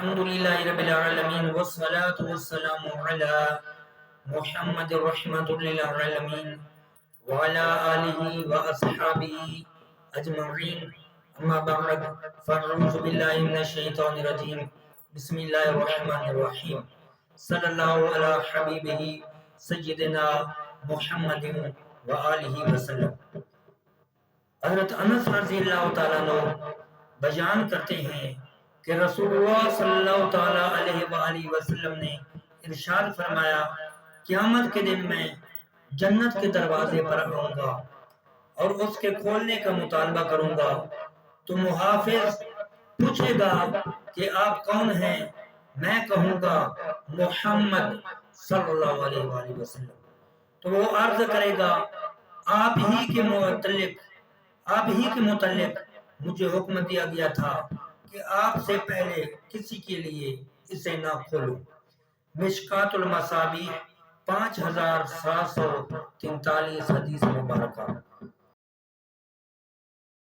الحمد لله رب العالمين والصلاة والسلام على محمد رحمة للعالمين وعلى آله وأصحابه أجمعين. أما بعد فأعوذ بالله من الشيطان الرجيم. بسم الله الرحمن الرحيم. صلى الله على حبيبه سيدنا محمد وآله وسلم. حضرت انس رضی اللہ تعالیٰ عنہ بیان کرتے ہیں کہ رسول اللہ صلی اللہ تعالیٰ علیہ وآلہ وسلم نے ارشاد فرمایا، قیامت کے دن میں جنت کے دروازے پر آؤں گا اور اس کے کھولنے کا مطالبہ کروں گا تو محافظ پوچھے گا کہ آپ کون ہیں؟ میں کہوں گا محمد صلی اللہ علیہ وآلہ وسلم. تو وہ عرض کرے گا آپ ہی کے متعلق مجھے حکم دیا گیا تھا کہ آپ سے پہلے کسی کے لیے اسے نہ کھولو. مشکات المصابیح 5743 حدیث مبارکہ.